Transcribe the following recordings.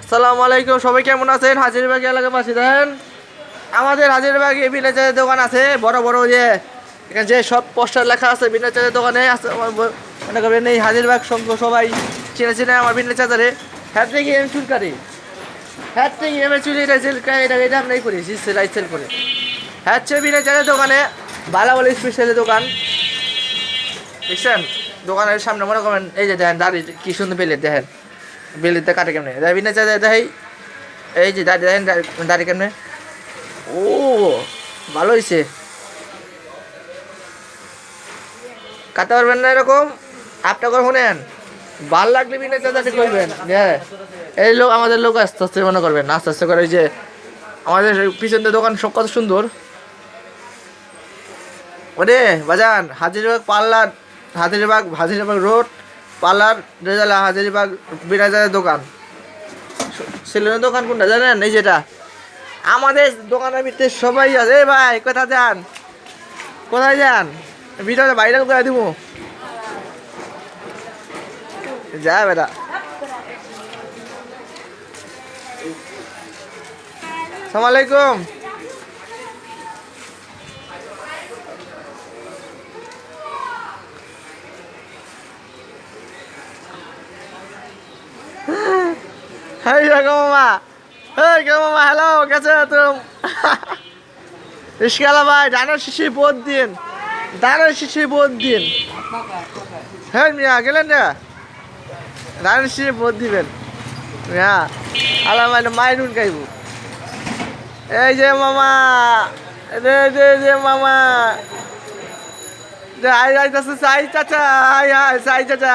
আসসালামু আলাইকুম, সবাই কেমন আছেন? হাজিরবাগ এলাকাবাসী দেখেন, আমাদের হাজিরবাগে বিনা চালের দোকান আছে, বড় বড় যে এখানে যে সব পোস্টার লেখা আছে বিনা চালের দোকানে আছে। মনে করবেন এই হাজিরবাগ সংঘ সবাই চিনে চিনে আমার বিনা চাচারে হ্যাট থেকে এম চুলকারি, হ্যাট থেকে এম চুলি এটা আমরাই করি, সেলাই সেল করে হ্যাট হচ্ছে বিনা চালের দোকানে ভালো ভালো স্পেশালি দোকান দেখছেন। দোকানের সামনে মনে করেন এই যে দেখেন দাঁড়িয়ে কি সুন্দর বেলে দেখেন, বেলিতে কাটে কেমনে বিনা চাচা দেখাই, এই যে দাঁড়িয়ে দেখেন দাঁড়িয়ে কেমনে। ও ভালো হয়েছে, কাটতে পারবেন না এরকম আপটা করে শোনেন, ভাল লাগলে বিনা চাচাতে করবেন। হ্যাঁ এই লোক আমাদের লোক আস্তে আস্তে মনে করবেন আস্তে আস্তে করে, যে আমাদের পিছনের দোকান সব কত সুন্দর। ওরে বাজান Hajirbag parlour, Hajirbag road parlour rezala Hajirbag বিরাজারের দোকান, সেলুনের দোকান কোনটা জানেন? এই যেটা আমাদের দোকানের ভিতরে সবাই আছে। এই ভাই কোথায় যান, কোথায় যান? ভিডিওটা ভাইরাল করে দিব যা বেটা। আসসালামু আলাইকুম। Hey মামা, hey মামা, হ্যালো কেসে हो तुम? ইশকালা ভাই ডানের শিশি বোধ দিন, ডানের শিশি বোধ দিন। হ্যাঁ মিয়া গেলেন না, ডানের শিশি বোধ দিবেন মিয়া, আলা মানে মাইরুন গাইব। এই যে মামা, যে মামা, যে আইতাছে সাই চাচা, সাই চাচা,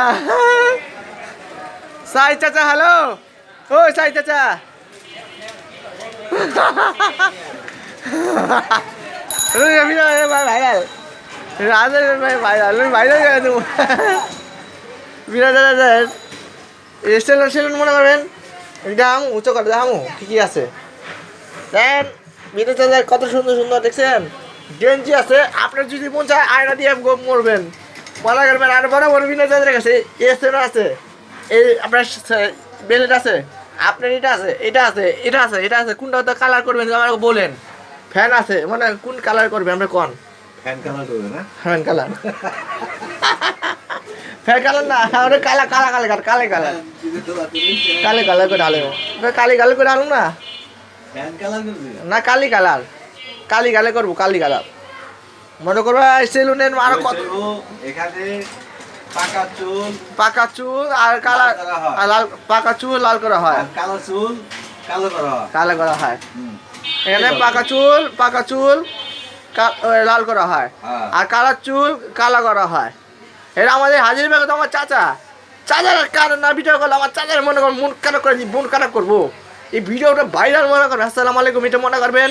সাই চাচা, হ্যালো ও সাই চাচা। ভাইরাল ভাইরাল ভাইরাল বিরাজ সেলুন মনে করবেন একদম উঁচু করে দেখামু কি কি আছে দেন। বিরাজ কত সুন্দর সুন্দর দেখছেন, গেঞ্জি আছে, আপনার যদি মন চায় আয়না দিয়ে মরবেন মনে করবেন। আর বড় বড় বিরাজের কাছে এসেরও আছে, এই আপনার বেলেট আছে, আপনার এটা আছে, এটা আছে, এটা আছে, এটা আছে, কোনটা তো কালার করবেন আমাকে বলেন। ফ্যান আছে মানে কোন কালার করবে আমরা কোন ফ্যান কালার করবে না, ফ্যান কালার, ফ্যান কালার না ওটা কালা কালা কালা কালে কালার, কালে কালার করে ঢালে, কালি কালার করে ঢালুন না, ফ্যান কালার করবে না কালি কালার, কালি গালে করবো, কালি কালার মনে করবো। সেলুনের আরো কত এখানে পাকা চুল, পাকা চুল আর কালার, লাল পাকা চুল লাল করা হয়, কালো চুল কালো করা হয়, কালো করা হয়। এখানে পাকা চুল লাল করা হয়, আর কালার চুল কালা করা হয়। এটা আমাদের হাজিরবাগে তো আমার চাচা, চাচার কারণ না ভিডিও করলে আমার চাচার মনে করেন মন খারাপ করে মন খারাপ করবো। এই ভিডিওটা ভাইরাল মনে করবেন, আসসালামু আলাইকুম এটা মনে করবেন,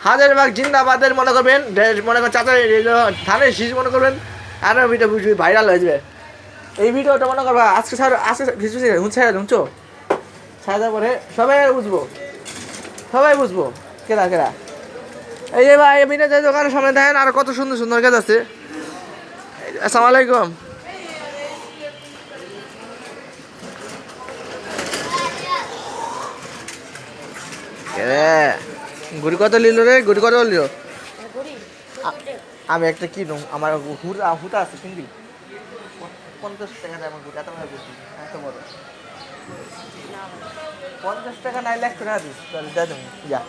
হাজিরবাগ জিন্দাবাদের মনে করবেন, মনে করেন চাচার ধানের শীষ মনে করবেন, আর ভিডিও ভাইরাল হয়ে যাবে। এই ভিডিওটা মনে করবা আজকে হুঁচো ছাড়া পরে সবাই বুঝবো, সবাই বুঝবো কেরা কেরা। এই যে ভাই বিনা চাই দোকানের সামনে দেখেন আর কত সুন্দর সুন্দর গাছ আছে। আসসালামু আলাইকুম। গুড়ি কত নিল রে, গুড়ি কত নিল? আমি একটা কিনো, আমার হুতা আছে কিনবি? 50 টাকা দেয় আমার গুড়ি, এত বড় গুড়ি, এত বড় 50 টাকা নাই, 1 লাখ টাকা দিস তাহলে দেয় তুমি যা।